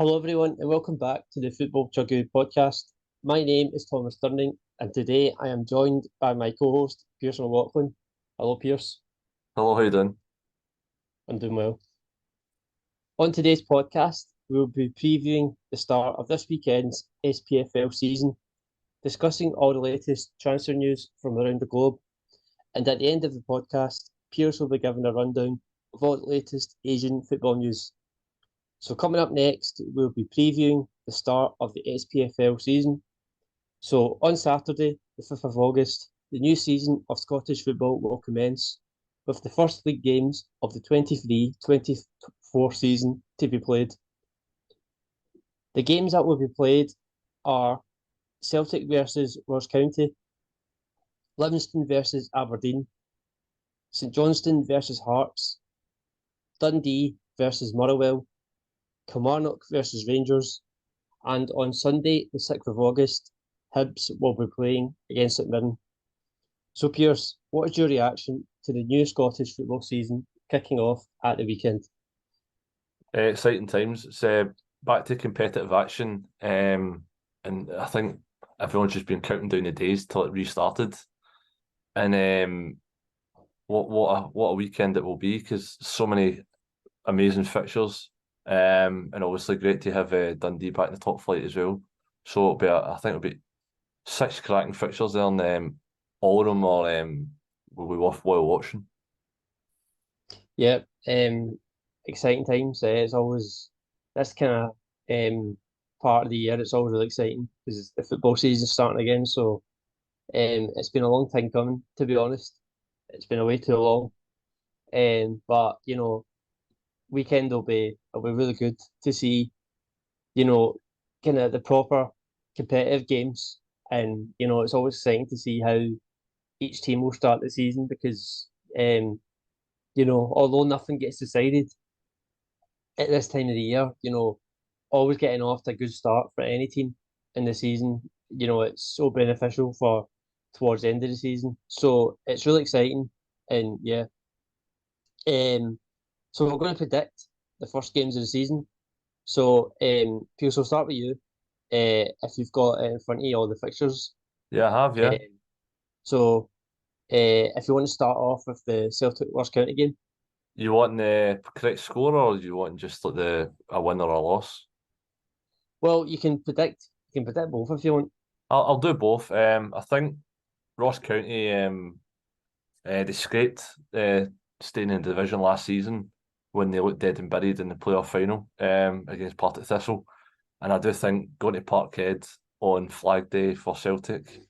Hello, everyone, and welcome back to the Football Chuggu Podcast. My name is Thomas Durning, and today I am joined by my co-host, Pearse McLaughlin. Hello, Pearse. Hello, how you doing? I'm doing well. On today's podcast, we will be previewing the start of this weekend's SPFL season, discussing all the latest transfer news from around the globe, and at the end of the podcast, Pearse will be giving a rundown of all the latest Asian football news. So coming up next, we'll be previewing the start of the SPFL season. So on Saturday, the 5th of August, the new season of Scottish football will commence with the first league games of the 23-24 season to be played. The games that will be played are Celtic versus Ross County, Livingston versus Aberdeen, St Johnstone versus Hearts, Dundee versus Motherwell, Kilmarnock versus Rangers, and on Sunday, the 6th of August, Hibs will be playing against St Mirren. So, Pearse, what is your reaction to the new Scottish football season kicking off at the weekend? Exciting times. It's back to competitive action, and I think everyone's just been counting down the days till it restarted. And what a weekend it will be, because so many amazing fixtures. And obviously great to have Dundee back in the top flight as well. So I think it'll be 6 cracking fixtures there, and all of them are will be worthwhile watching. Yeah, exciting times. It's always this kind of part of the year. It's always really exciting because the football season's starting again. So it's been a long time coming, to be honest. It's been way too long. But weekend will be really good to see, kind of the proper competitive games. And, it's always exciting to see how each team will start the season because, although nothing gets decided at this time of the year, always getting off to a good start for any team in the season, it's so beneficial for towards the end of the season. So it's really exciting. And yeah. So we're going to predict the first games of the season. So, Piers, we'll start with you. If you've got in front of you all the fixtures. Yeah, I have, yeah. So, if you want to start off with the Celtic Ross County game. You want the correct score, or do you want just like a win or a loss? Well, you can predict both if you want. I'll do both. I think Ross County they scraped staying in the division last season when they looked dead and buried in the playoff final against Partick Thistle, and I do think going to Parkhead on Flag Day for Celtic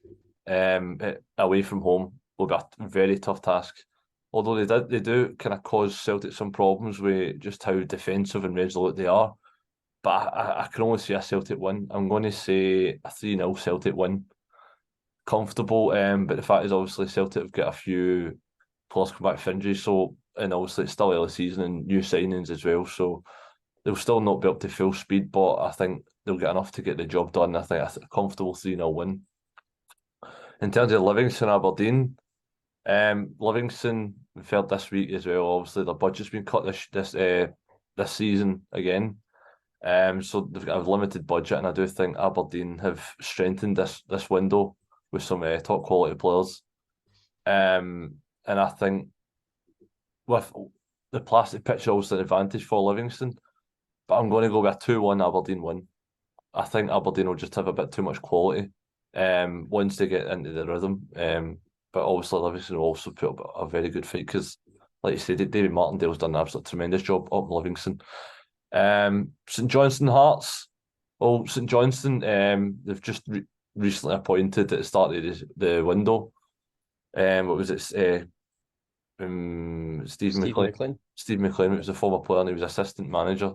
away from home will be a very tough task. Although they do kind of cause Celtic some problems with just how defensive and resolute they are. But I can only see a Celtic win. I'm going to say a 3-0 Celtic win. Comfortable, but the fact is obviously Celtic have got a few players come back for injury, and obviously it's still early season and new signings as well, so they'll still not be up to full speed, but I think they'll get enough to get the job done. I think a comfortable 3-0 win. In terms of Livingston Aberdeen, Livingston, we've heard this week as well, obviously their budget's been cut this season again. So they've got a limited budget, and I do think Aberdeen have strengthened this window with some top quality players. And I think with the plastic pitch, obviously an advantage for Livingston, but I'm going to go with a 2-1 Aberdeen win. I think Aberdeen will just have a bit too much quality once they get into the rhythm. But obviously Livingston will also put up a very good fight because, like you said, David Martindale's done an absolutely tremendous job up in Livingston. St Johnstone Hearts. Well, St Johnstone, they've just recently appointed at the start of the window. What was it? Stephen McLean. Stephen McLean was a former player and he was assistant manager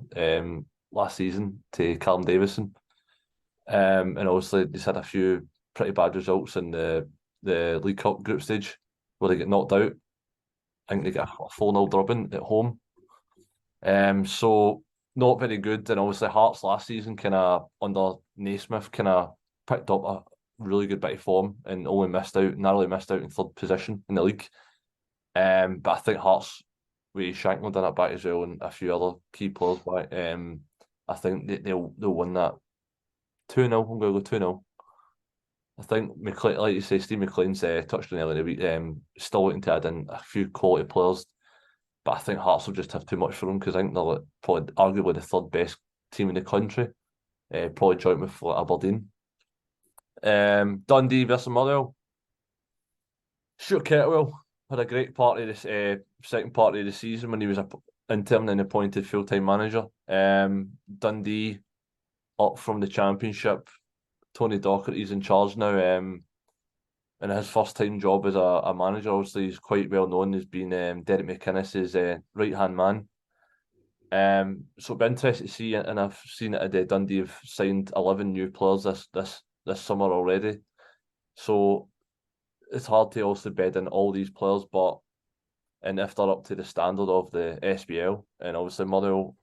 last season to Callum Davison. And obviously he's had a few pretty bad results in the League Cup group stage where they get knocked out. I think they get a 4-0 drubbing at home. So not very good. And obviously Hearts last season kind of under Naismith kind of picked up a really good bit of form and narrowly missed out in third position in the league. But I think Hearts with Shankland in it back as well and a few other key players back I think they'll win that 2-0. I'm going to go 2-0. I think McLean, like you say, Steve McLean's touched on earlier in the week, still looking to add in a few quality players, but I think Hearts will just have too much for them because I think they're like, probably arguably the third best team in the country, probably joint with like, Aberdeen. Dundee versus Motherwell. Stuart Kettlewell had a great part of this second part of the season when he was interim and appointed full-time manager. Dundee up from the Championship. Tony Docherty's in charge now. And his first time job as a manager, obviously he's quite well known as being Derek McInnes's right hand man. So it'll be interesting to see, and I've seen it at Dundee have signed 11 new players this summer already. So it's hard to also bed in all these players, and if they're up to the standard of the SBL, and obviously Motherwell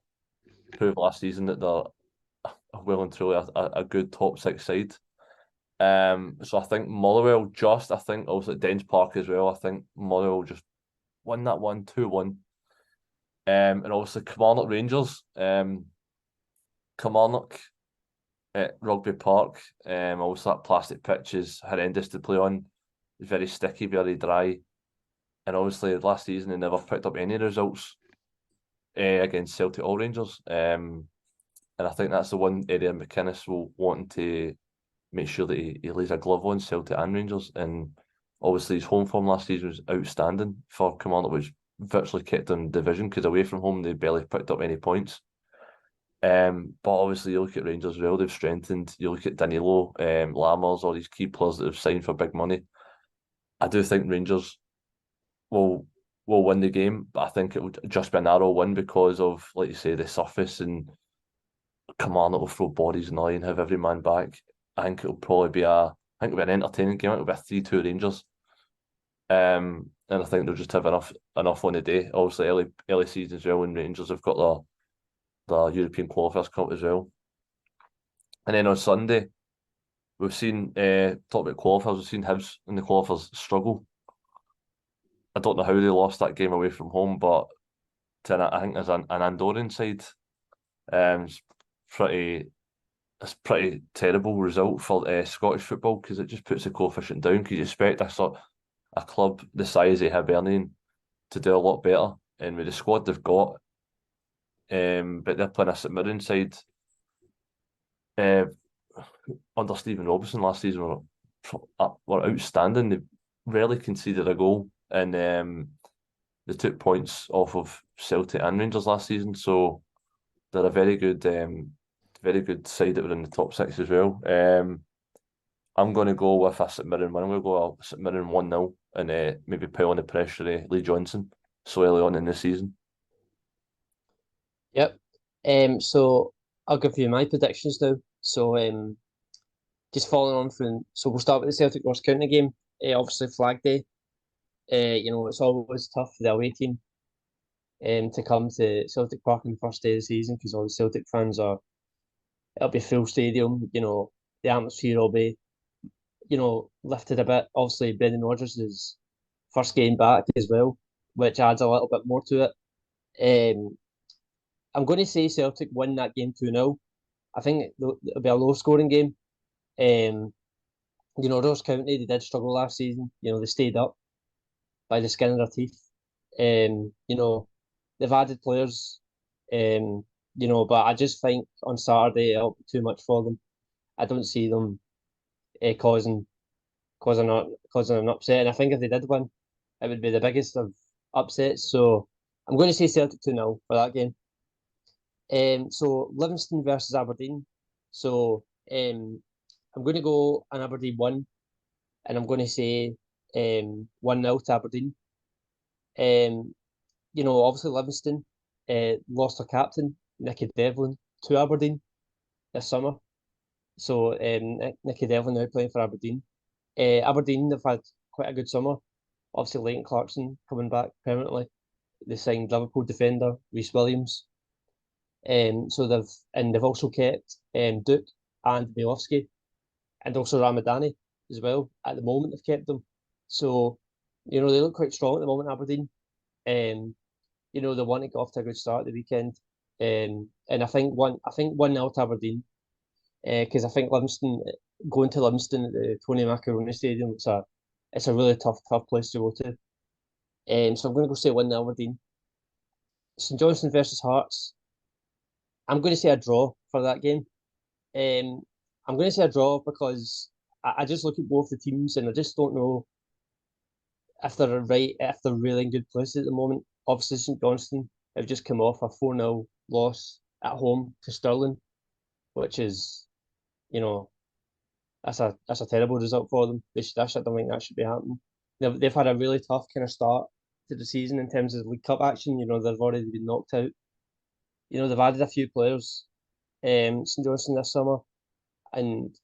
proved last season that they're well and truly a good top six side. So I think Motherwell I think also at Dens Park as well, I think Motherwell just win that 1-2-1. And obviously Kilmarnock Rangers, Kilmarnock at Rugby Park, also that plastic pitch is horrendous to play on. It's very sticky, very dry. And obviously last season they never picked up any results against Celtic or Rangers. And I think that's the one area McInnes will want to make sure that he lays a glove on Celtic and Rangers. And obviously his home form last season was outstanding for Kilmarnock, which virtually kept them in division because away from home they barely picked up any points. But obviously you look at Rangers as well, they've strengthened. You look at Danilo, Lammers, all these key players that have signed for big money. I do think Rangers will win the game, but I think it would just be a narrow win because of, like you say, the surface, and Kilmarnock will throw bodies in the line, have every man back. I think it'll probably be an entertaining game. It'll be a 3-2 Rangers. And I think they'll just have enough on the day. Obviously early season as well, and Rangers have got the European qualifiers cup as well. And then on Sunday, we've seen talk about qualifiers, we've seen Hibs in the qualifiers struggle. I don't know how they lost that game away from home, but I think there's an Andorran side. It's pretty terrible result for Scottish football because it just puts the coefficient down because you expect a club the size of Hibernian to do a lot better, and with the squad they've got, but they're playing a St Mirren side under Stephen Robinson last season were outstanding. They rarely conceded a goal, and they took points off of Celtic and Rangers last season, so they're a very good side that were in the top six as well. I'm going to go with a St Mirren win. I'm going to go a St Mirren 1-0 and maybe pile on the pressure of Lee Johnson so early on in the season. Yep. So I'll give you my predictions now. So just following on from, so we'll start with the Celtic Ross County game. Obviously Flag Day. It's always tough for the away team to come to Celtic Park on the first day of the season because all the Celtic fans it'll be a full stadium. The atmosphere will be, lifted a bit. Obviously Brendan Rodgers' first game back as well, which adds a little bit more to it. I'm going to say Celtic win that game 2-0. I think it'll be a low scoring game. Ross County, they did struggle last season. They stayed up by the skin of their teeth. They've added players, but I just think on Saturday it'll be too much for them. I don't see them causing an upset. And I think if they did win, it would be the biggest of upsets. So I'm going to say Celtic 2-0 for that game. So Livingston versus Aberdeen. So I'm going to go an Aberdeen 1, and I'm going to say 1-0 to Aberdeen. Obviously Livingston lost their captain, Nicky Devlin, to Aberdeen this summer. So Nicky Devlin now playing for Aberdeen. Aberdeen, they've had quite a good summer. Obviously Leighton Clarkson coming back permanently. They signed Liverpool defender Reece Williams. So they've also kept Duke and Milovsky, and also Ramadani as well. At the moment, they've kept them. So, they look quite strong at the moment, Aberdeen. They want to get off to a good start at the weekend. And I think 1-0 to Aberdeen, because I think Livingston, going to Livingston at the Tony Macaroni Stadium, it's a really tough place to go to. So I'm going to go say 1-0 Aberdeen. St Johnstone versus Hearts. I'm going to say a draw for that game. I'm going to say a draw because I just look at both the teams and I just don't know if they're really in good places at the moment. Obviously, St Johnstone have just come off a 4-0 loss at home to Stirling, which is, that's a terrible result for them. I don't think that should be happening. They've had a really tough kind of start to the season in terms of League Cup action. They've already been knocked out. They've added a few players, St Johnstone this summer, and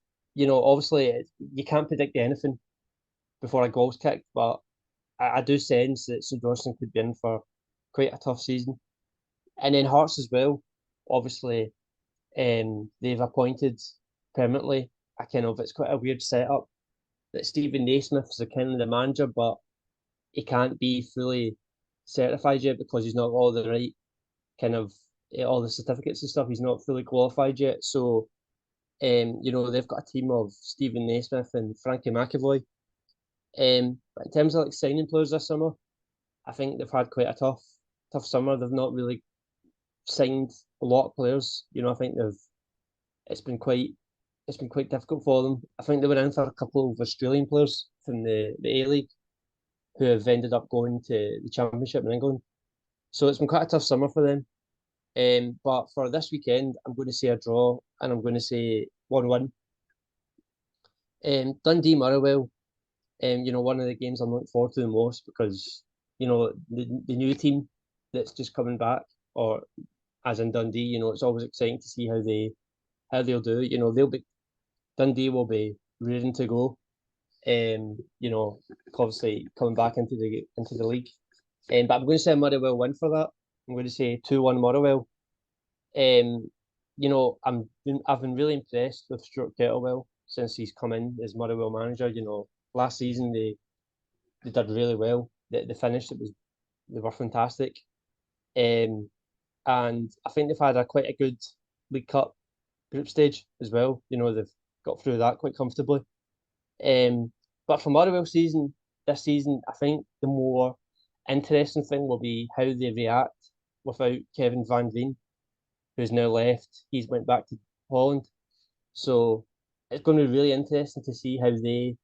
obviously you can't predict anything before a goal's kicked, but I do sense that St Johnstone could be in for quite a tough season. And then Hearts as well, obviously, they've appointed permanently it's quite a weird setup that Stephen Naismith is the manager, but he can't be fully certified yet because he's not got all the right all the certificates and stuff. He's not fully qualified yet. So, they've got a team of Stephen Naismith and Frankie McAvoy. But in terms of signing players this summer, I think they've had quite a tough summer. They've not really signed a lot of players. I think it's been quite difficult for them. I think they were in for a couple of Australian players from the A-League who have ended up going to the Championship in England. So it's been quite a tough summer for them. But for this weekend, I'm going to say a draw and I'm going to say 1-1. Dundee Motherwell, one of the games I'm looking forward to the most because, the new team that's just coming back, or as in Dundee, it's always exciting to see how they'll do. Dundee will be ready to go. Obviously coming back into the league. But I'm going to say a Motherwell win for that. I'm going to say 2-1 Motherwell. I've been really impressed with Stuart Kettlewell since he's come in as Motherwell manager. Last season they did really well. The finish they were fantastic. And I think they've had quite a good League Cup group stage as well. They've got through that quite comfortably. But for Motherwell this season, I think the more interesting thing will be how they react without Kevin Van Veen, who's now left. He's went back to Holland. So it's going to be really interesting to see how they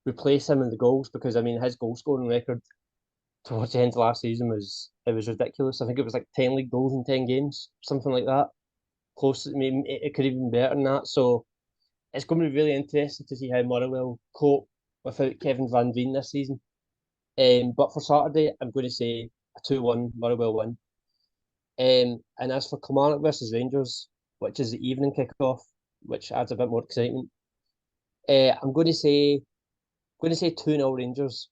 replace him in the goals because, his goal scoring record towards the end of last season was ridiculous. I think it was like 10 league goals in 10 games, something like that. Close. It could even be better than that. So it's going to be really interesting to see how Motherwell cope without Kevin Van Veen this season. But for Saturday, I'm going to say a 2-1 Motherwell win. And as for Kilmarnock versus Rangers, which is the evening kick-off, which adds a bit more excitement, I'm going to say 2-0 Rangers.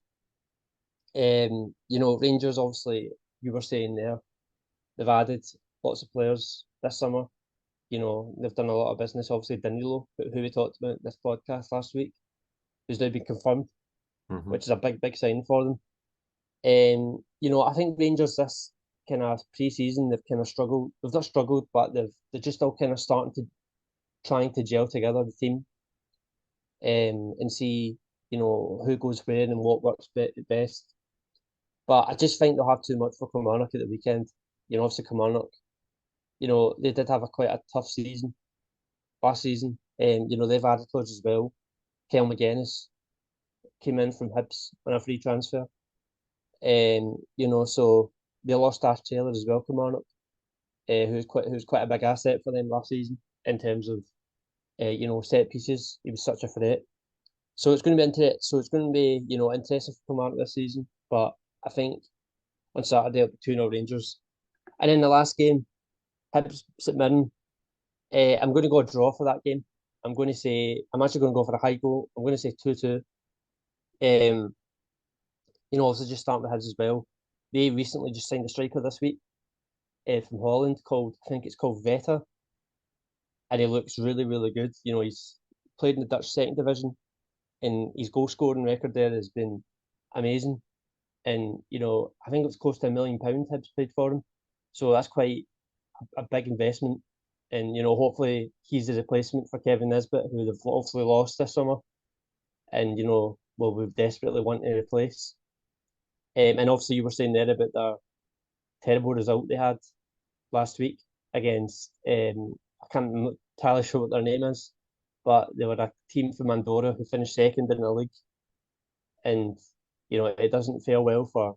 Rangers, obviously, you were saying there, they've added lots of players this summer. They've done a lot of business. Obviously, Danilo, who we talked about in this podcast last week, who's now been confirmed, which is a big sign for them. I think Rangers this kind of pre-season they've kind of struggled. They've not struggled, but they're just all kind of trying to gel together the team, and see who goes where and what works best. But I just think they'll have too much for Kilmarnock at the weekend. Obviously Kilmarnock, they did have quite a tough season last season. They've added players as well. Kel McGuinness came in from Hibs on a free transfer. So they lost Ash Taylor as well, Kilmarnock, who's quite a big asset for them last season in terms of set pieces. He was such a threat. So it's going to be interesting for Kilmarnock this season. But I think on Saturday it'll be 2-0 Rangers. And in the last game, Hibs St Mirren, I'm going to go a draw for that game. I'm actually going to go for a high goal. I'm going to say 2-2. Also just starting with Hibs as well. They recently just signed a striker this week from Holland I think it's called Veta. And he looks really, really good. He's played in the Dutch second division and his goal scoring record there has been amazing. And, I think it was close to £1 million Hibs played for him. So that's quite a big investment, and hopefully he's the replacement for Kevin Nisbet, who they've obviously lost this summer, and we desperately want to replace. And obviously you were saying there about the terrible result they had last week against I can't entirely sure what their name is, but they were a team from Andorra who finished second in the league, and it doesn't fare well for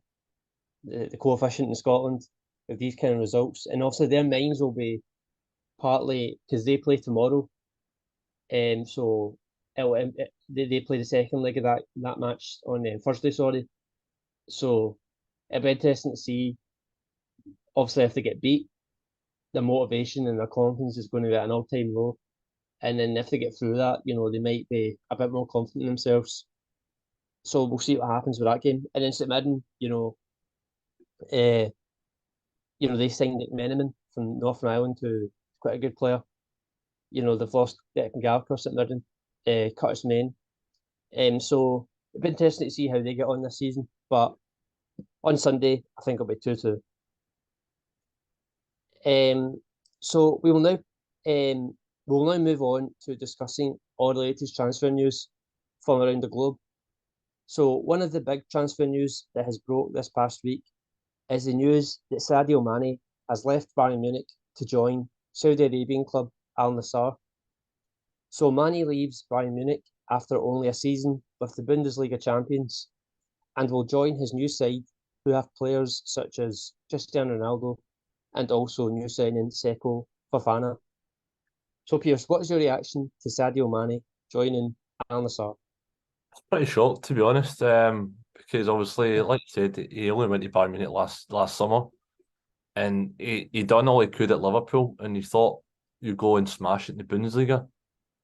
the coefficient in Scotland with these kind of results. And obviously their minds will be partly because they play tomorrow, and so they play the second leg of that match on Thursday. Sorry, so it'll be interesting to see. Obviously, if they get beat, their motivation and their confidence is going to be at an all-time low. And then if they get through that, they might be a bit more confident in themselves. So we'll see what happens with that game. And then St Mirren, they signed McMenamin from Northern Ireland, who is quite a good player. They've lost Declan Gallagher, St Mirren, Curtis Main. So it'll be interesting to see how they get on this season. But on Sunday, I think it'll be 2-2. So we will now move on to discussing all the latest transfer news from around the globe. So one of the big transfer news that has broke this past week is the news that Sadio Mane has left Bayern Munich to join Saudi Arabian club Al Nassr. So Mane leaves Bayern Munich after only a season with the Bundesliga champions and will join his new side, who have players such as Cristiano Ronaldo and also new signing Seko Fofana. So Pearse, what is your reaction to Sadio Mane joining Al Nassr? Pretty shocked, to be honest, because obviously, like you said, he only went to Bayern Munich last summer, and he done all he could at Liverpool, and he thought you'd go and smash it in the Bundesliga,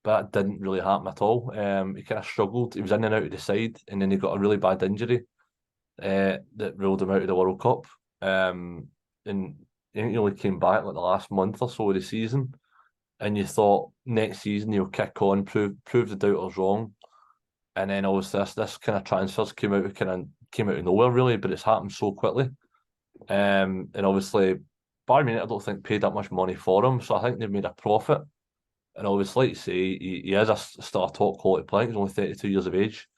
but that didn't really happen at all. He kind of struggled. He was in and out of the side, and then he got a really bad injury that ruled him out of the World Cup. And he only came back like the last month or so of the season, and you thought next season he'll kick on, prove the doubters wrong. And then obviously this kind of transfers came out of nowhere really, but it's happened so quickly. And obviously Bayern Munich I don't think paid that much money for him, so I think they've made a profit. And obviously, like you say, he is still a top quality player. He's only 32 years of age,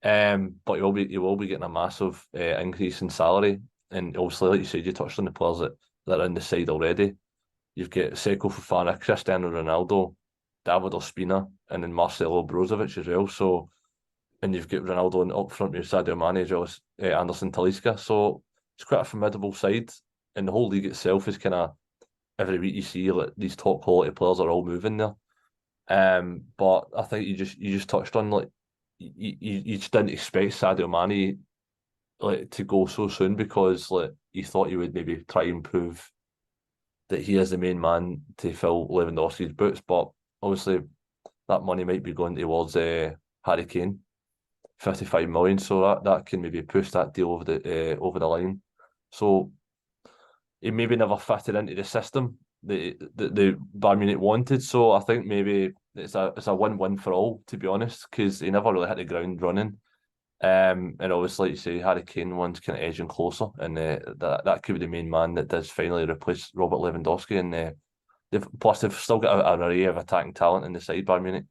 but he will be getting a massive increase in salary. And obviously, like you said, you touched on the players that are in the side already. You've got Seko Fofana, Cristiano Ronaldo, David Ospina, and then Marcelo Brozovic as well. So. And you've got Ronaldo and up front with Sadio Mane as well as Anderson Talisca. So it's quite a formidable side. And the whole league itself is kind of, every week you see like these top quality players are all moving there. But I think you just touched on like you just didn't expect Sadio Mane like to go so soon, because like you thought you would maybe try and prove that he is the main man to fill Lewandowski's boots. But obviously that money might be going towards Harry Kane. 55 million, so that can maybe push that deal over the line. So he maybe never fitted into the system that the Bayern Munich wanted. So I think maybe it's a win-win for all, to be honest, because he never really hit the ground running. And obviously, like you say, Harry Kane one's kind of edging closer, and that could be the main man that does finally replace Robert Lewandowski. And they've still got an array of attacking talent in the side, Bayern Munich.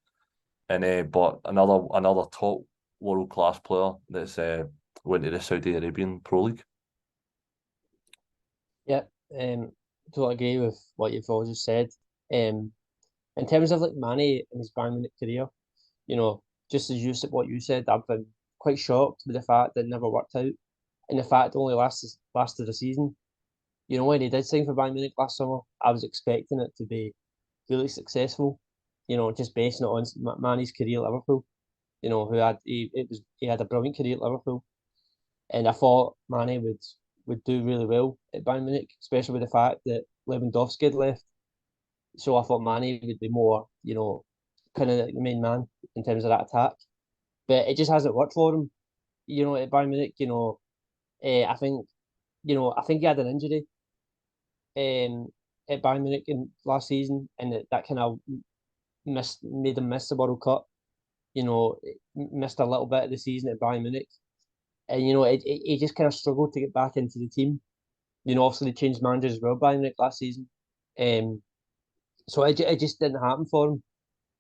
And but another top world-class player that's went to the Saudi Arabian Pro League. Yeah, totally agree with what you've all just said. In terms of like Mane and his Bayern Munich career, just as you said, what you said, I've been quite shocked with the fact that it never worked out, and the fact it only lasted a season. When he did sign for Bayern Munich last summer, I was expecting it to be really successful. Just basing it on Mane's career at Liverpool. He had a brilliant career at Liverpool, and I thought Mane would do really well at Bayern Munich, especially with the fact that Lewandowski had left. So I thought Mane would be more, kind of like the main man in terms of that attack. But it just hasn't worked for him, at Bayern Munich. I think he had an injury at Bayern Munich in last season, and that kind of made him miss the World Cup. Missed a little bit of the season at Bayern Munich. And, he just kind of struggled to get back into the team. Obviously they changed managers as well, Bayern Munich last season. So it just didn't happen for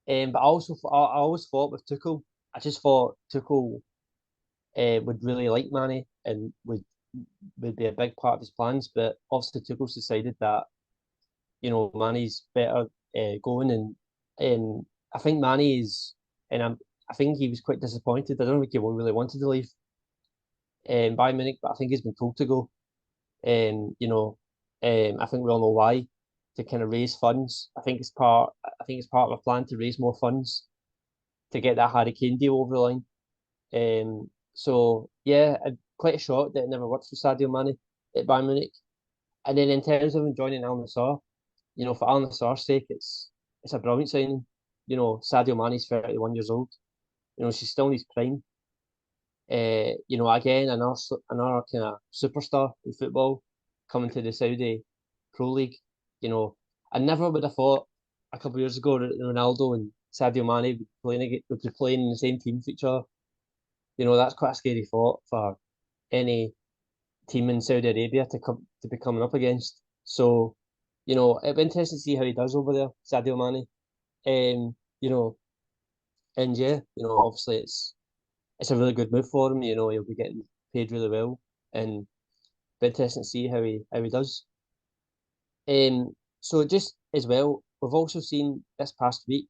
him. But I always thought with Tuchel, I just thought Tuchel would really like Mane and would be a big part of his plans. But obviously Tuchel's decided that Mane's better going, and I think Mane is, and I think he was quite disappointed. I don't think he really wanted to leave Bayern Munich, but I think he's been told to go. I think we all know why, to kind of raise funds. I think it's part of a plan to raise more funds to get that Harry Kane deal over the line. So yeah, I'm quite shocked that it never worked for Sadio Mane at Bayern Munich. And then in terms of him joining Al Nassr, for Al Nassr's sake, it's a brilliant signing. Sadio Mane's 31 years old. She's still in his prime. Again, another kind of superstar in football coming to the Saudi Pro League. I never would have thought a couple of years ago that Ronaldo and Sadio Mane would be playing in the same team for each other. That's quite a scary thought for any team in Saudi Arabia to be coming up against. So, it'll be interesting to see how he does over there, Sadio Mane. And yeah, obviously it's a really good move for him. He'll be getting paid really well, and be interesting to see how he does. So just as well, we've also seen this past week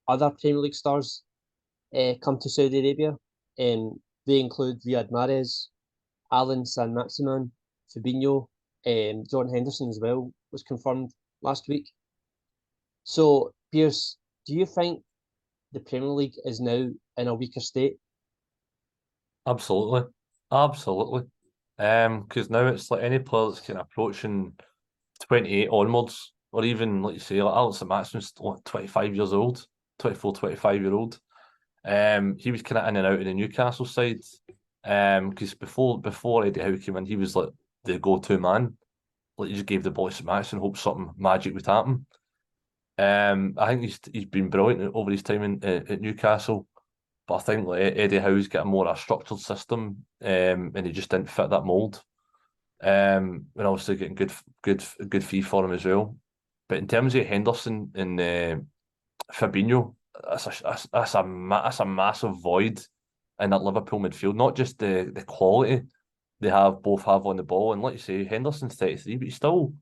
other Premier League stars come to Saudi Arabia. They include Riyad Mahrez, Alan San Maximan, Fabinho, Jordan Henderson as well was confirmed last week. So, Pearse, do you think the Premier League is now in a weaker state? Absolutely. Absolutely. Because now it's like any player that's kind of approaching 28 onwards, or even, like you say, like Alex Maximan's 25 years old, 24, 25-year-old. He was kind of in and out of the Newcastle side. Because before Eddie Howe came in, he was like the go-to man. Like, he just gave the ball to Max and hoped something magic would happen. I think he's been brilliant over his time at Newcastle, but I think like Eddie Howe's got a more structured system, and he just didn't fit that mould. And obviously getting good fee for him as well. But in terms of Henderson and Fabinho, that's a massive void in that Liverpool midfield. Not just the quality they both have on the ball, and like you say, Henderson's 33, but he still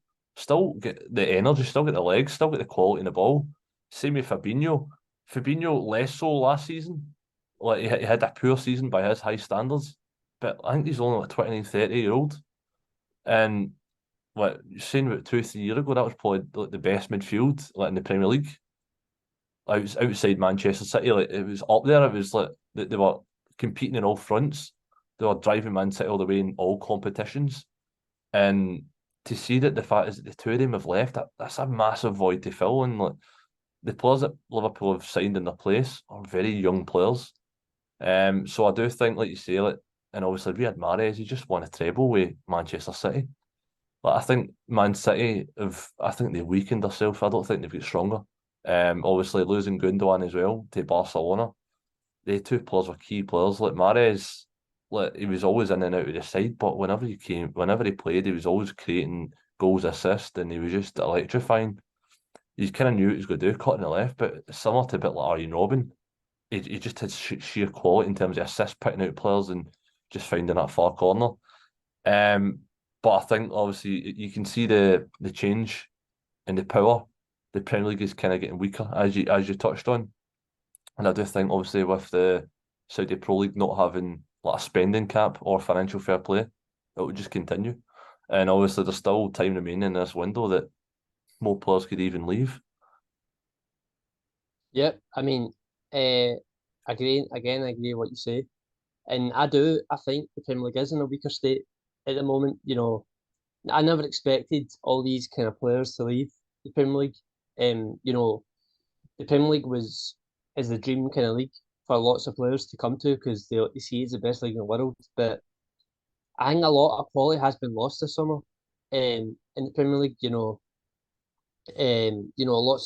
get the energy, still get the legs, still get the quality in the ball. Same with Fabinho. Fabinho less so last season. Like he had a poor season by his high standards, but I think he's only like 29, 30-year-old. And what you're saying about 2, 3 years ago, that was probably like the best midfield like in the Premier League. Outside Manchester City, like it was up there. It was like they were competing in all fronts. They were driving Man City all the way in all competitions. And to see that the fact is that the two of them have left, that's a massive void to fill. And like the players that Liverpool have signed in their place are very young players. So I do think, like you say, like, and obviously Riyad Mahrez, he just won a treble with Manchester City. Like I think Man City I think they've weakened themselves. I don't think they've got stronger. Obviously losing Gundogan as well to Barcelona. They two players were key players. Like Mahrez, like he was always in and out of the side, but whenever he played, he was always creating goals, assists, and he was just electrifying. You kind of knew what he was going to do, cutting the left, but similar to a bit like Arjen Robben, he just had sheer quality in terms of assists, picking out players and just finding that far corner. But I think obviously you can see the change in the power. The Premier League is kind of getting weaker, as you touched on. And I do think, obviously, with the Saudi Pro League not having like a spending cap or financial fair play, it will just continue. And obviously, there's still time remaining in this window that more players could even leave. Yep, I mean, uh, I agree with what you say, and I think the Premier League is in a weaker state at the moment. I never expected all these kind of players to leave the Premier League. The Premier League is the dream kind of league for lots of players to come to because they see it's the best league in the world. But I think a lot of quality has been lost this summer. In the Premier League, lots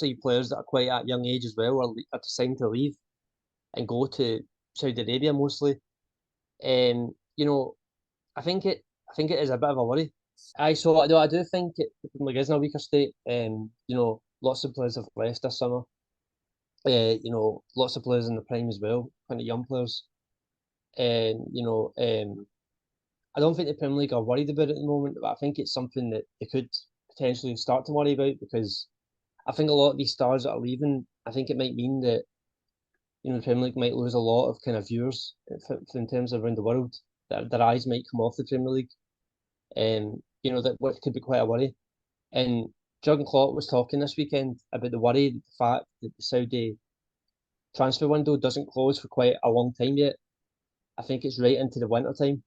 of players that are quite at a young age as well are deciding to leave and go to Saudi Arabia mostly. Um, you know, I think it is a bit of a worry I do think the Premier League is in a weaker state. Lots of players have left this summer. Lots of players in the prime as well, plenty of young players. And I don't think the Premier League are worried about it at the moment, but I think it's something that they could potentially start to worry about because I think a lot of these stars that are leaving, I think it might mean that the Premier League might lose a lot of kind of viewers in terms of around the world. That their eyes might come off the Premier League, and that what could be quite a worry. And Jurgen Klopp was talking this weekend about the worry, the fact that the Saudi transfer window doesn't close for quite a long time yet. I think it's right into the winter time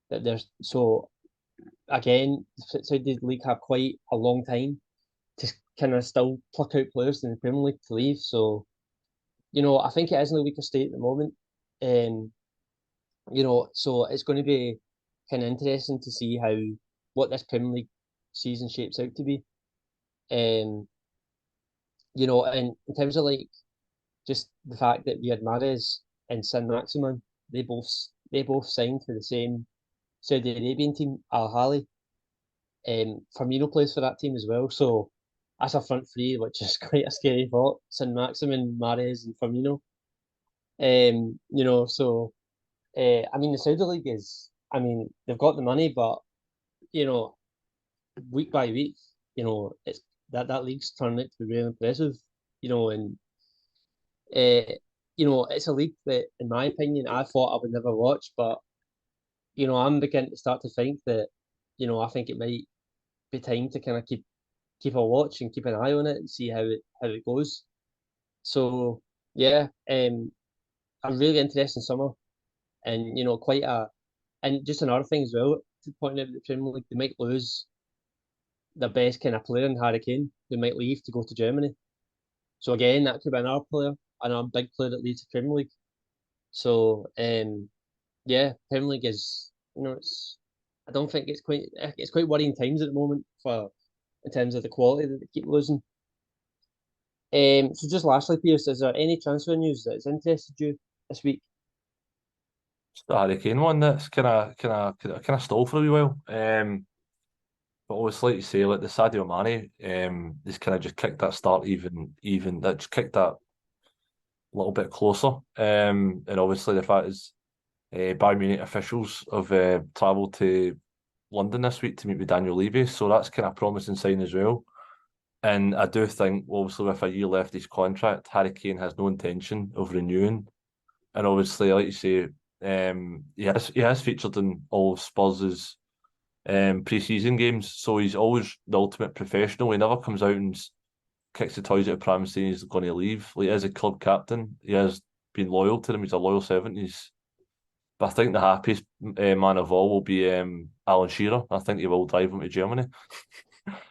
that there's so again, the Saudi League have quite a long time to kind of still pluck out players in the Premier League to leave. So, I think it is in a weaker state at the moment. Um, so it's going to be kind of interesting to see what this Premier League season shapes out to be. And and in terms of like just the fact that we had Mahrez and Saint Maximin, they both signed for the same Saudi Arabian team, Al Ahly. Firmino plays for that team as well, so that's a front three, which is quite a scary thought. Saint Maximin, Mahrez, and Firmino. So I mean, the Saudi League I mean, they've got the money, but you know, week by week, it's that league's turning out to be really impressive. And uh, it's a league that, in my opinion, I thought I would never watch, but I'm beginning to start to think that, I think it might be time to kind of keep a watch and keep an eye on it and see how it goes. So yeah, a really interesting summer, and and just another thing as well to point out, the Premier League, they might lose the best kind of player in Harry Kane, who might leave to go to Germany. So again, that could be another player, another big player that leaves the Premier League. So yeah, Premier League is it's I don't think it's quite worrying times at the moment for in terms of the quality that they keep losing. So just lastly, Pearse, is there any transfer news that's interested you this week? It's the Harry Kane one that's kind of stalled for a wee while. But obviously, like you say, like the Sadio Mane, he's kind of just kicked that start even that just kicked that a little bit closer. And obviously the fact is, Bayern Munich officials have travelled to London this week to meet with Daniel Levy, so that's kind of a promising sign as well. And I do think, obviously, with a year left his contract, Harry Kane has no intention of renewing. And obviously, like you say, he has featured in all of Spurs' pre-season games, so he's always the ultimate professional. He never comes out and kicks the toys out of pram saying he's going to leave. Like, as a club captain, he has been loyal to them. He's a loyal servant. But I think the happiest man of all will be Alan Shearer. I think he will drive him to Germany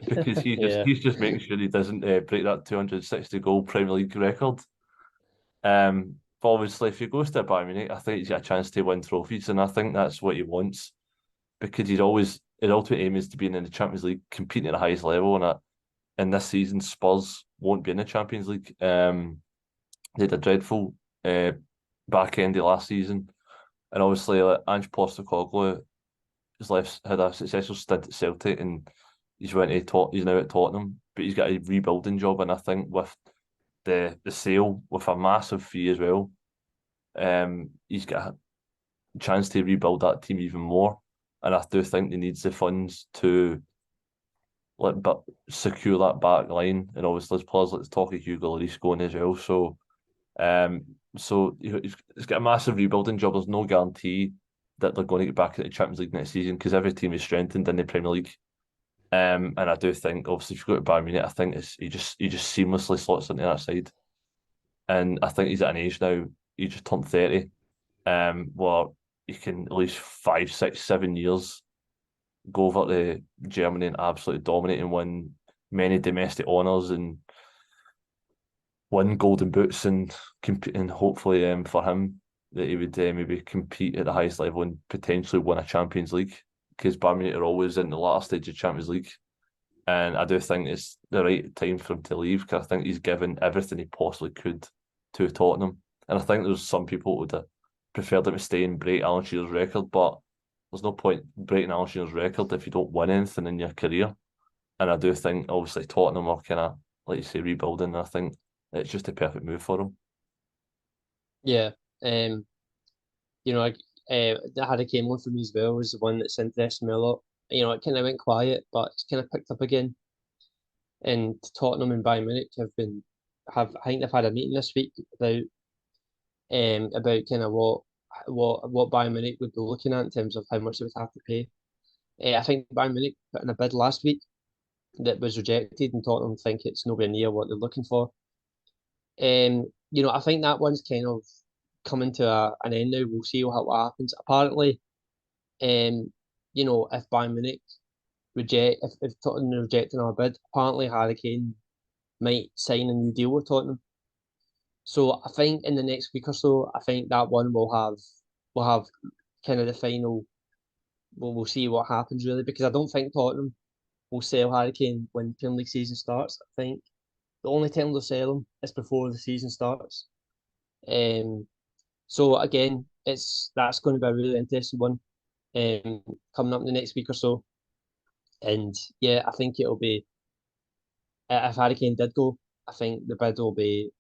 because he's just Yeah, he's just making sure he doesn't break that 260 goal Premier League record. But obviously, if he goes to Bayern Munich, I think he's got a chance to win trophies, and I think that's what he wants because his ultimate aim is to be in the Champions League, competing at the highest level, and this season Spurs won't be in the Champions League. They had a dreadful back end of last season, and obviously Ange Postecoglou had a successful stint at Celtic, and he's now at Tottenham, but he's got a rebuilding job, and I think with the sale with a massive fee as well, he's got a chance to rebuild that team even more, and I do think he needs the funds to but secure that back line, and obviously there's players like talk of Hugo Lloris going as well, so he's got a massive rebuilding job. There's no guarantee that they're going to get back at the Champions League next season because every team is strengthened in the Premier League. And I do think, obviously, if you go to Bayern Munich, I think he just seamlessly slots into that side. And I think he's at an age now. He just turned 30, where he can at least 5, 6, 7 years go over to Germany and absolutely dominate and win many domestic honours and win golden boots and compete. And hopefully, for him, that he would maybe compete at the highest level and potentially win a Champions League, because Bayern Munich are always in the latter stage of Champions League. And I do think it's the right time for him to leave because I think he's given everything he possibly could to Tottenham. And I think there's some people who would have preferred him to stay and break Alan Shearer's record, but there's no point breaking Alan Shearer's record if you don't win anything in your career. And I do think, obviously, Tottenham are kind of, like you say, rebuilding. I think it's just a perfect move for them. Yeah. The Harry Kane one for me as well was the one that's interested me a lot. It kind of went quiet, but it's kind of picked up again. And Tottenham and Bayern Munich I think they've had a meeting this week about kind of what Bayern Munich would be looking at in terms of how much they would have to pay. I think Bayern Munich put in a bid last week that was rejected, and Tottenham think it's nowhere near what they're looking for. I think that one's kind of coming to an end now. We'll see what happens. Apparently, if Bayern Munich if Tottenham are rejecting our bid, apparently Harry Kane might sign a new deal with Tottenham. So I think in the next week or so, I think that one will have kind of the final. We'll see what happens really, because I don't think Tottenham will sell Harry Kane when the Premier League season starts. I think the only time they'll sell him is before the season starts. So again, that's going to be a really interesting one coming up in the next week or so. And yeah, I think it'll be, if Harry Kane did go, I think the bid it'll be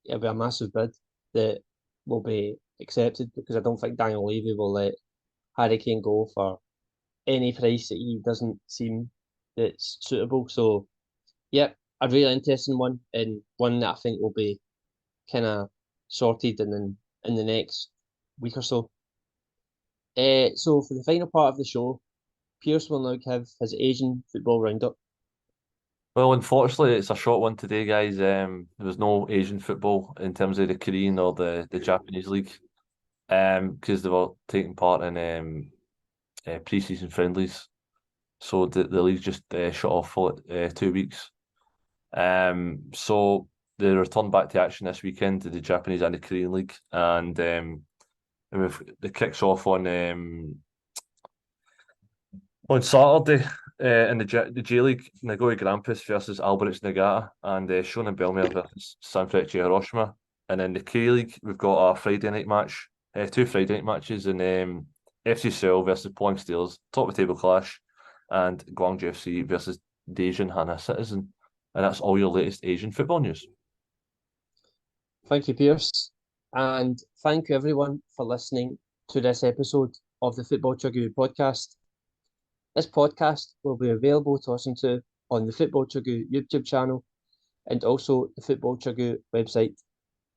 a massive bid that will be accepted, because I don't think Daniel Levy will let Harry Kane go for any price that he doesn't seem that's suitable. So yeah, a really interesting one, and one that I think will be kind of sorted in the next week or so. So for the final part of the show, Pearse will now give his Asian football roundup. Well, unfortunately, it's a short one today, guys. There was no Asian football in terms of the Korean or the Japanese league, because they were taking part in pre-season friendlies. So the league just shut off for 2 weeks. So they returned back to action this weekend to the Japanese and the Korean league, and the kicks off on Saturday in the J League. Nagoya Grampus versus Albirex Niigata, and Shonan Bellmare versus Sanfrecce Hiroshima. And in the K League, we've got a Friday night match, 2 Friday night matches in FC Seoul versus Pohang Steelers, top of the table clash, and Gwangju FC versus Daejeon Hana Citizen. And that's all your latest Asian football news. Thank you, Pearse. And thank you, everyone, for listening to this episode of the Football Chuggu Podcast. This podcast will be available to listen to on the Football Chuggu YouTube channel and also the Football Chuggu website.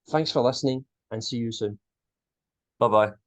Thanks for listening, and see you soon. Bye-bye.